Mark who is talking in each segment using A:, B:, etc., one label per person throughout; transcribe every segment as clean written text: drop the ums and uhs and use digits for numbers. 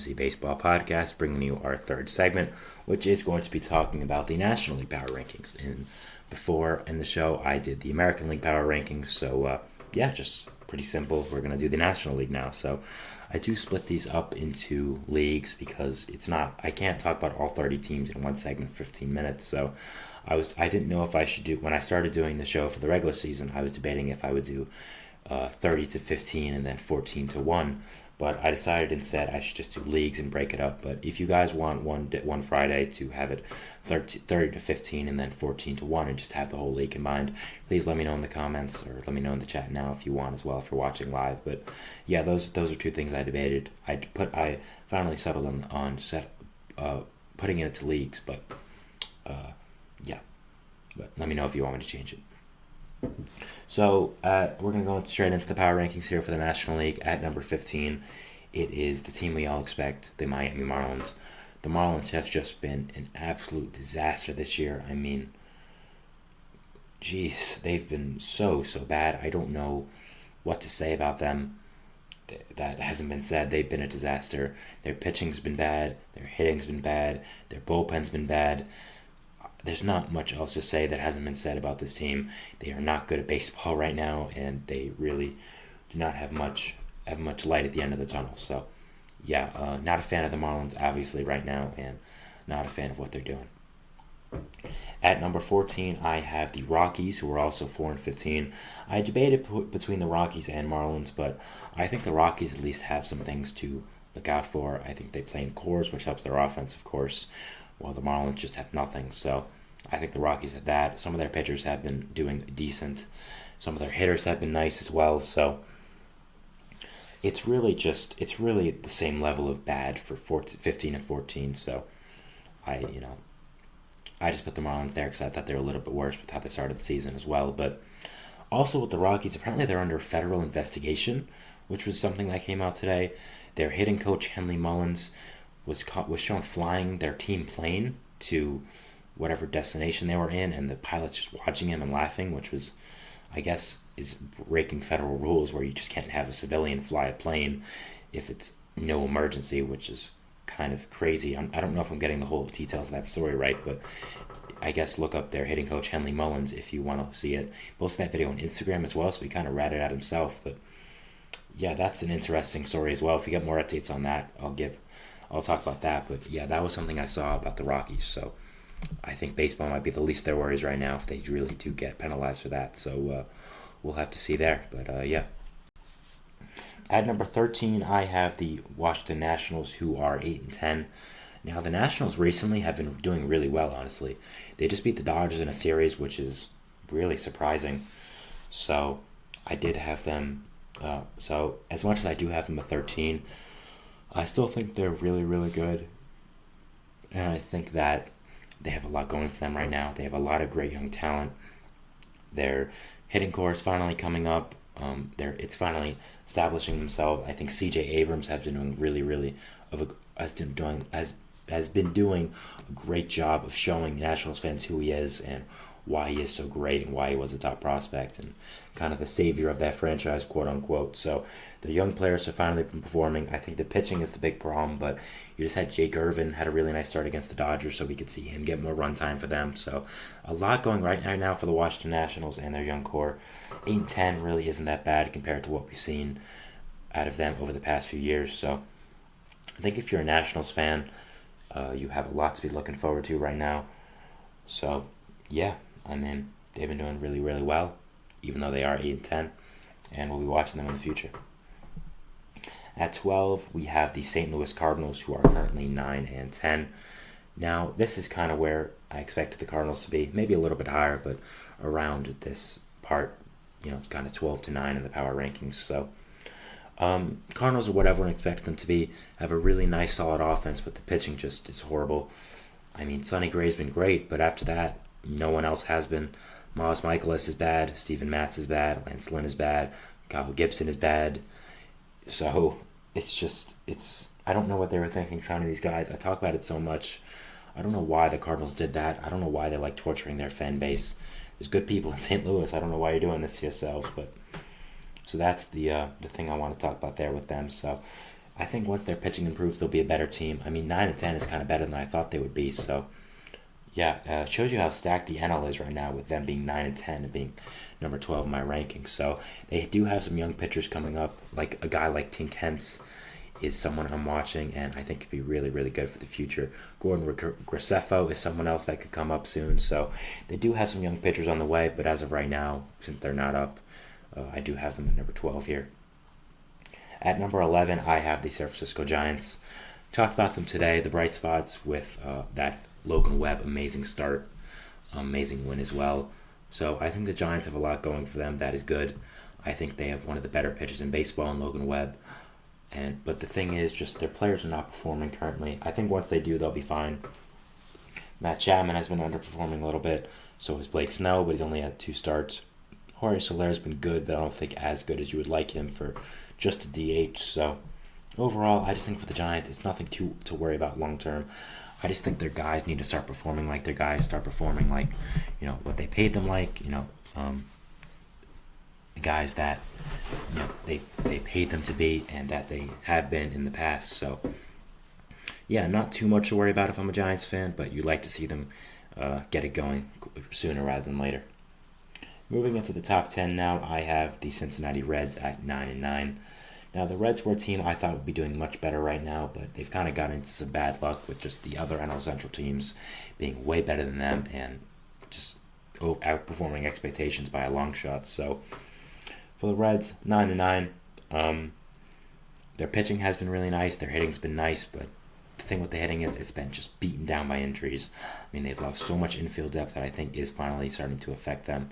A: GSMC Baseball Podcast, bringing you our third segment, which is going to be talking about the National League Power Rankings. And before in the show, I did the American League Power Rankings, so just pretty simple. We're going to do the National League now. So I do split these up into leagues because I can't talk about all 30 teams in one segment, 15 minutes. So I didn't know if I should do, when I started doing the show for the regular season, I was debating if I would do 30 to 15 and then 14 to 1. But I decided instead I should just do leagues and break it up. But if you guys want one Friday to have it 30 to 15 and then 14 to 1 and just have the whole league combined, please let me know in the comments or let me know in the chat now if you want as well, if you're watching live. But yeah, those are two things I debated. I finally settled on putting it into leagues, but but let me know if you want me to change it. So we're going to go straight into the power rankings here for the National League. At number 15, it is the team we all expect, the Miami Marlins. The Marlins have just been an absolute disaster this year. I mean, geez, they've been so bad. I don't know what to say about them that hasn't been said. They've been a disaster. Their pitching's been bad. Their hitting's been bad. Their bullpen's been bad. There's not much else to say that hasn't been said about this team. They are not good at baseball right now, and they really do not have much light at the end of the tunnel. So, not a fan of the Marlins, obviously, right now, and not a fan of what they're doing. At number 14, I have the Rockies, who are also 4-15. I debated between the Rockies and Marlins, but I think the Rockies at least have some things to look out for. I think they play in cores, which helps their offense, of course, while the Marlins just have nothing. So I think the Rockies have that. Some of their pitchers have been doing decent. Some of their hitters have been nice as well. So it's really the same level of bad for 15 and 14. So I just put the Marlins there because I thought they were a little bit worse with how they started the season as well. But also with the Rockies, apparently they're under federal investigation, which was something that came out today. Their hitting coach, Henley Mullins, was shown flying their team plane to whatever destination they were in, and the pilot's just watching him and laughing, which was, I guess, is breaking federal rules where you just can't have a civilian fly a plane if it's no emergency, which is kind of crazy. I don't know if I'm getting the whole details of that story right, but I guess look up their hitting coach, Henley Mullins, if you want to see it. Posted that video on Instagram as well, so he kind of ratted at himself. But yeah, that's an interesting story as well. If we get more updates on that, I'll talk about that. But yeah, that was something I saw about the Rockies. So I think baseball might be the least of their worries right now if they really do get penalized for that. So we'll have to see there. But yeah. At number 13, I have the Washington Nationals, who are 8-10. Now, the Nationals recently have been doing really well, honestly. They just beat the Dodgers in a series, which is really surprising. So I did have them. So as much as I do have them at 13, I still think they're really, really good. And I think that they have a lot going for them right now. They have a lot of great young talent. Their hitting core is finally coming up. It's finally establishing themselves. I think C.J. Abrams has been doing has been doing a great job of showing Nationals fans who he is and why he is so great and why he was a top prospect and kind of the savior of that franchise, quote unquote. So the young players have finally been performing. I think the pitching is the big problem, but you just had Jake Irvin had a really nice start against the Dodgers, so we could see him get more run time for them. So a lot going right now for the Washington Nationals and their young core. 8-10 really isn't that bad compared to what we've seen out of them over the past few years. So I think if you're a Nationals fan, you have a lot to be looking forward to right now. So yeah, I mean, they've been doing really, really well, even though they are 8-10, and we'll be watching them in the future. At 12, we have the St. Louis Cardinals, who are currently 9-10. Now, this is kind of where I expected the Cardinals to be, maybe a little bit higher, but around this part, kind of 12-9 in the power rankings. So Cardinals are what everyone expected them to be, have a really nice, solid offense, but the pitching just is horrible. I mean, Sonny Gray's been great, but after that, no one else has been. Miles Michaelis is bad. Steven Matz is bad. Lance Lynn is bad. Kyle Gibson is bad. So I don't know what they were thinking signing these guys. I talk about it so much. I don't know why the Cardinals did that. I don't know why they like torturing their fan base. There's good people in St. Louis. I don't know why you're doing this to yourselves, but so that's the thing I want to talk about there with them. So I think once their pitching improves, they'll be a better team. I mean, 9-10 is kind of better than I thought they would be. So yeah, it shows you how stacked the NL is right now with them being 9-10 and being number 12 in my rankings. So they do have some young pitchers coming up, like a guy like Tink Hence is someone I'm watching, and I think could be really, really good for the future. Gordon Graceffo is someone else that could come up soon. So they do have some young pitchers on the way, but as of right now, since they're not up, I do have them at number 12 here. At number 11, I have the San Francisco Giants. Talked about them today, the bright spots with that Logan Webb amazing start, amazing win as well. So I think the Giants have a lot going for them. That is good. I think they have one of the better pitchers in baseball in Logan Webb. But the thing is, just their players are not performing currently. I think once they do, they'll be fine. Matt Chapman has been underperforming a little bit. So has Blake Snell, but he's only had 2 starts. Jorge Soler's been good, but I don't think as good as you would like him for just a DH. So overall, I just think for the Giants, it's nothing to worry about long term. I just think their guys need to start performing like their guys, start performing like, what they paid them like, the guys that they paid them to be and that they have been in the past. So yeah, not too much to worry about if I'm a Giants fan, but you'd like to see them get it going sooner rather than later. Moving into the top 10 now, I have the Cincinnati Reds at 9-9. Now, the Reds were a team I thought would be doing much better right now, but they've kind of gotten into some bad luck with just the other NL Central teams being way better than them and just outperforming expectations by a long shot. So, for the Reds, 9-9. Their pitching has been really nice. Their hitting's been nice, but the thing with the hitting is it's been just beaten down by injuries. I mean, they've lost so much infield depth that I think is finally starting to affect them.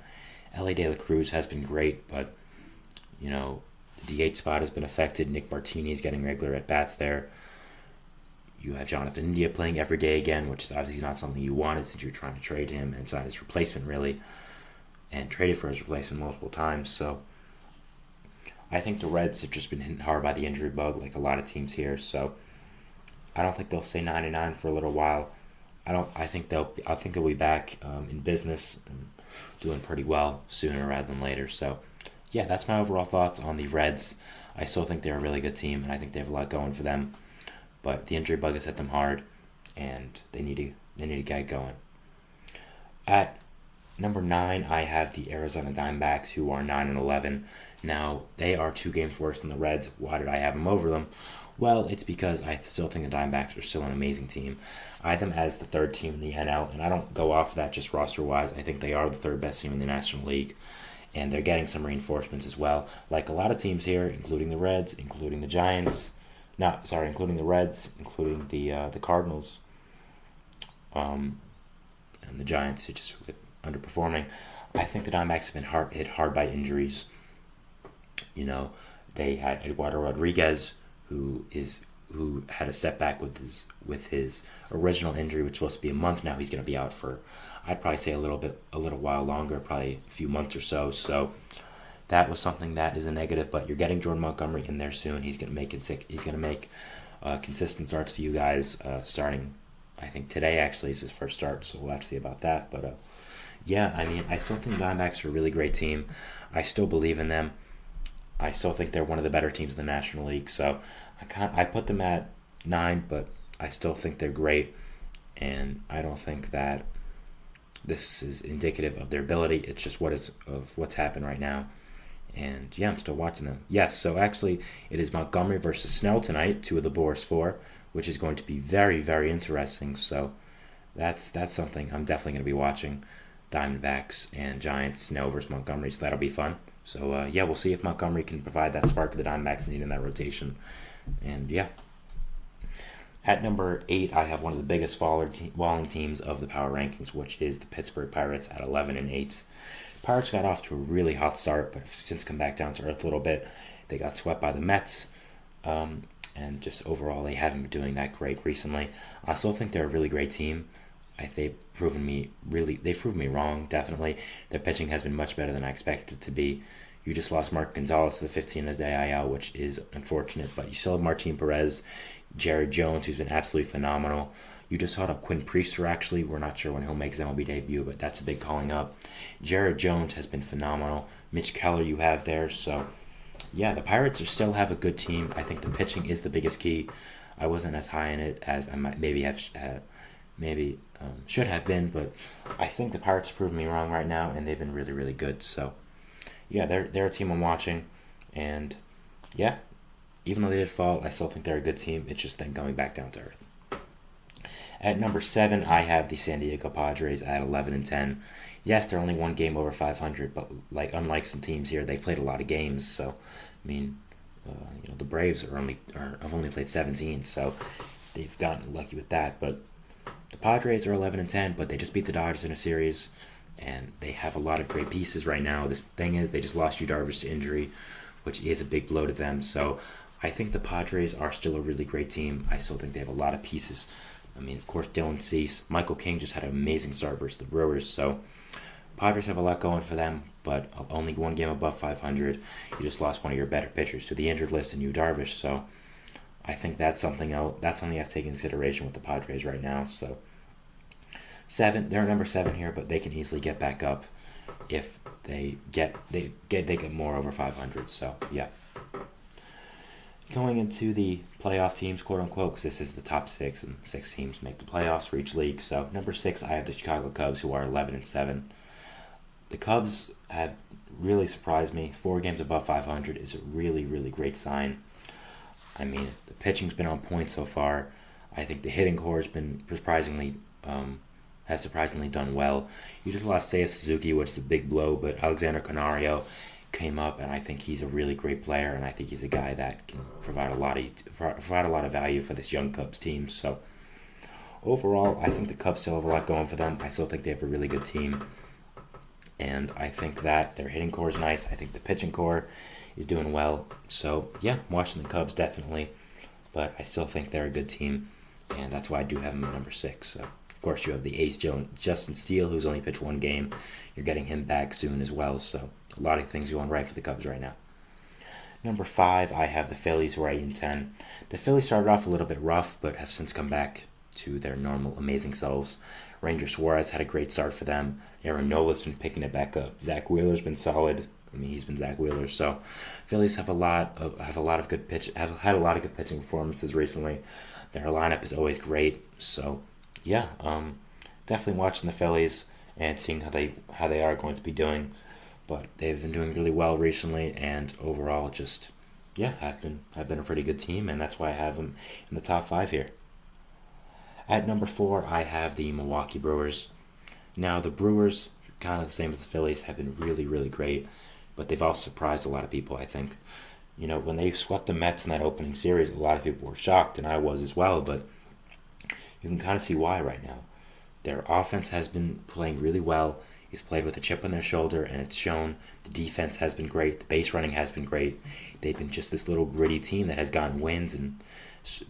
A: Elly De La Cruz has been great, but, the DH spot has been affected. Nick Martini is getting regular at-bats there. You have Jonathan India playing every day again, which is obviously not something you wanted since you were trying to trade him and sign his replacement, really, and traded for his replacement multiple times. So I think the Reds have just been hit hard by the injury bug, like a lot of teams here. So I don't think they'll stay 9-9 for a little while. I think they'll be back in business and doing pretty well sooner rather than later. So yeah, that's my overall thoughts on the Reds. I still think they're a really good team, and I think they have a lot going for them. But the injury bug has hit them hard, and they need to get going. At number 9, I have the Arizona Diamondbacks, who are 9-11. Now, they are 2 games worse than the Reds. Why did I have them over them? Well, it's because I still think the Diamondbacks are still an amazing team. I have them as the 3rd team in the NL, and I don't go off of that just roster-wise. I think they are the 3rd best team in the National League, and they're getting some reinforcements as well. Like a lot of teams here, including the Reds, including the Giants, including the Reds, including the Cardinals, and the Giants, who just underperforming. I think the Diamondbacks have been hit hard by injuries. They had Eduardo Rodriguez, who had a setback with his original injury, which was supposed to be a month. Now he's going to be out for, I'd probably say a little while longer, probably a few months or so. So that was something that is a negative. But you're getting Jordan Montgomery in there soon. He's going to make it sick. He's going to make consistent starts for you guys. Starting, I think today actually is his first start, so we'll have to see about that. But yeah, I mean, I still think the Diamondbacks are a really great team. I still believe in them. I still think they're one of the better teams in the National League. So I put them at 9, but I still think they're great. And I don't think that this is indicative of their ability. It's just what's happened right now. And yeah, I'm still watching them. Yes, so actually it is Montgomery versus Snell tonight, 2 of the Boris 4, which is going to be very, very interesting. So that's something I'm definitely going to be watching. Diamondbacks and Giants, Snell versus Montgomery, so that'll be fun. So, yeah, we'll see if Montgomery can provide that spark the Diamondbacks need in that rotation. And, yeah. At number 8, I have one of the biggest falling teams of the power rankings, which is the Pittsburgh Pirates at 11-8. Pirates got off to a really hot start, but have since come back down to earth a little bit. They got swept by the Mets, and just overall they haven't been doing that great recently. I still think they're a really great team. They've proven me wrong, definitely. Their pitching has been much better than I expected it to be. You just lost Mark Gonzalez to the 15-day IL, which is unfortunate, but you still have Martin Perez, Jared Jones, who's been absolutely phenomenal. You just saw up Quinn Priester, actually. We're not sure when he'll make his MLB debut, but that's a big calling up. Jared Jones has been phenomenal. Mitch Keller you have there, so yeah, the Pirates still have a good team. I think the pitching is the biggest key. I wasn't as high in it as I might maybe have should have been, but I think the Pirates have proven me wrong right now, and they've been really really good. So yeah, they're a team I'm watching, and yeah, even though they did fall, I still think they're a good team. It's just them going back down to earth. At number 7, I have the San Diego Padres at 11-10. Yes, they're only one game over 500, but like unlike some teams here, they played a lot of games. So, I mean, the Braves have only played 17, so they've gotten lucky with that. But the Padres are 11-10, but they just beat the Dodgers in a series, and they have a lot of great pieces right now. This thing is, they just lost Yu Darvish to injury, which is a big blow to them. So, I think the Padres are still a really great team. I still think they have a lot of pieces. I mean, of course, Dylan Cease, Michael King just had an amazing start versus the Brewers. So, Padres have a lot going for them, but only one game above 500. You just lost one of your better pitchers to the injured list in Yu Darvish. So, I think that's something else. That's something you have to take into consideration with the Padres right now. So, they're number 7 here, but they can easily get back up if they get more over 500. So, yeah. Going into the playoff teams, quote unquote, because this is the top 6, and 6 teams make the playoffs for each league. So number 6, I have the Chicago Cubs, who are 11-7. The Cubs have really surprised me. 4 games above 500 is a really, really great sign. I mean, the pitching's been on point so far. I think the hitting core has been surprisingly done well. You just lost Seiya Suzuki, which is a big blow, but Alexander Canario came up, and I think he's a really great player, and I think he's a guy that can provide a lot of value for this young Cubs team. So overall, I think the Cubs still have a lot going for them. I still think they have a really good team, and I think that their hitting core is nice. I think the pitching core is doing well. So yeah, I'm watching the Cubs definitely, but I still think they're a good team, and that's why I do have them at number 6. So of course, you have the ace Justin Steele, who's only pitched 1 game. You're getting him back soon as well. So a lot of things going right for the Cubs right now. Number 5, I have the Phillies, who are 8-10. The Phillies started off a little bit rough, but have since come back to their normal, amazing selves. Ranger Suarez had a great start for them. Aaron Nola's been picking it back up. Zach Wheeler's been solid. I mean, he's been Zach Wheeler. So, Phillies have had a lot of good pitching performances recently. Their lineup is always great. So, yeah, definitely watching the Phillies and seeing how they are going to be doing. But they've been doing really well recently, and overall, just have been a pretty good team, and that's why I have them in the top 5 here. At number 4, I have the Milwaukee Brewers. Now, the Brewers, kind of the same as the Phillies, have been really, really great, but they've also surprised a lot of people, I think. When they swept the Mets in that opening series, a lot of people were shocked, and I was as well, but you can kind of see why right now. Their offense has been playing really well. He's played with a chip on their shoulder, and it's shown. The defense has been great. The base running has been great. They've been just this little gritty team that has gotten wins and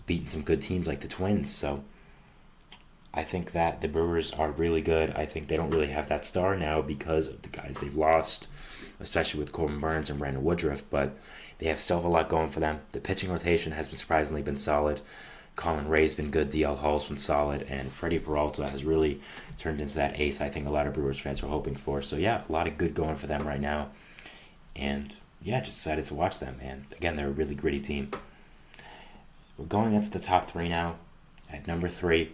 A: beaten some good teams like the Twins. So I think that the Brewers are really good. I think they don't really have that star now because of the guys they've lost, especially with Corbin Burns and Brandon Woodruff, but they still have a lot going for them. The pitching rotation has surprisingly been solid. Colin Ray's been good, DL Hall's been solid, and Freddie Peralta has really turned into that ace I think a lot of Brewers fans were hoping for. So yeah, a lot of good going for them right now. And yeah, just decided to watch them. And again, they're a really gritty team. We're going into the top 3 now. At number 3,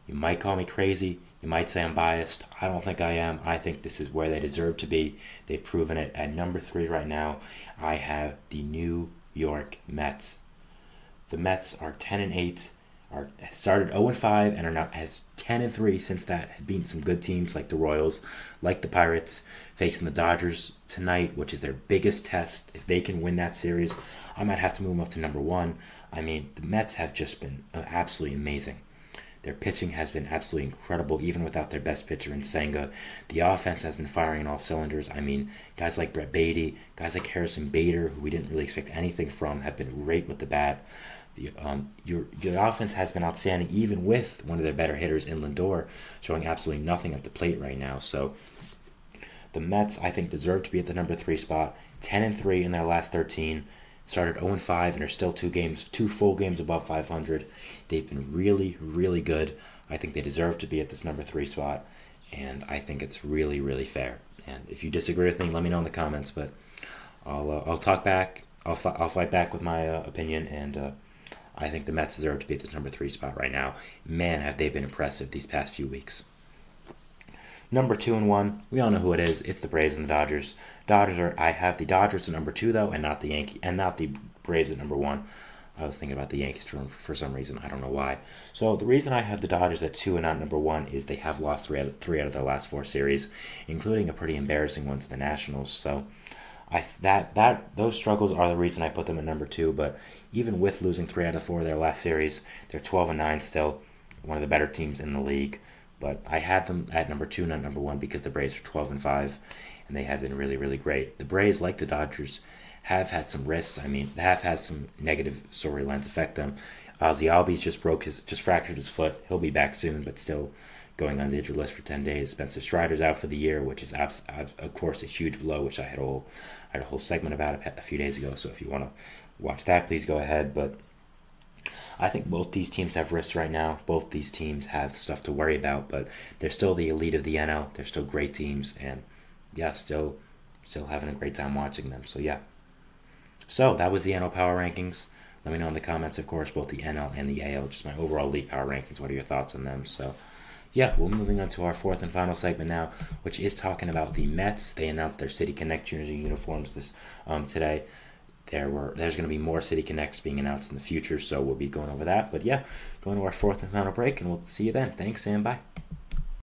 A: you might call me crazy. You might say I'm biased. I don't think I am. I think this is where they deserve to be. They've proven it. At number 3 right now, I have the New York Mets. The Mets are 10-8, started 0-5, and are now has 10-3 since that, had beaten some good teams like the Royals, like the Pirates, facing the Dodgers tonight, which is their biggest test. If they can win that series, I might have to move them up to number 1. I mean, the Mets have just been absolutely amazing. Their pitching has been absolutely incredible, even without their best pitcher in Senga. The offense has been firing on all cylinders. I mean, guys like Brett Beatty, guys like Harrison Bader, who we didn't really expect anything from, have been great with the bat. Your offense has been outstanding, even with one of their better hitters in Lindor, showing absolutely nothing at the plate right now. So the Mets, I think, deserve to be at the number 3 spot. 10-3 in their last 13. Started 0-5 and are still 2 full games above 500. They've been really, really good. I think they deserve to be at this number 3 spot, and I think it's really, really fair. And if you disagree with me, let me know in the comments. But I'll talk back. I'll fight back with my opinion, and I think the Mets deserve to be at this number 3 spot right now. Man, have they been impressive these past few weeks. Number 2 and 1, we all know who it is. It's the Braves and the Dodgers. I have the Dodgers at number 2 though, and not the Braves at number 1. I was thinking about the Yankees for some reason. I don't know why. So the reason I have the Dodgers at 2 and not number 1 is they have lost three out of their last 4 series, including a pretty embarrassing one to the Nationals. So those struggles are the reason I put them at number 2. But even with losing 3 out of 4 of their last series, they're 12 and 9 still, one of the better teams in the league. But I had them at number 2, not number 1, because the Braves are 12 and 5, and they have been really, really great. The Braves, like the Dodgers, have had some risks. I mean, they have had some negative storylines affect them. Ozzy Albies just fractured his foot. He'll be back soon, but still going on the injured list for 10 days. Spencer Strider's out for the year, which is of course a huge blow, which I had a whole segment about it a few days ago. So if you want to watch that, please go ahead. But I think both these teams have risks right now. Both these teams have stuff to worry about, but they're still the elite of the NL. They're still great teams, and yeah, still having a great time watching them. So yeah. So that was the NL Power Rankings. Let me know in the comments, of course, both the NL and the AL, just my overall league power rankings. What are your thoughts on them? So yeah, we're moving on to our 4th and final segment now, which is talking about the Mets. They announced their City Connect jersey uniforms today. There's going to be more City Connects being announced in the future, so we'll be going over that. But yeah, going to our 4th and final break, and we'll see you then. Thanks, and bye.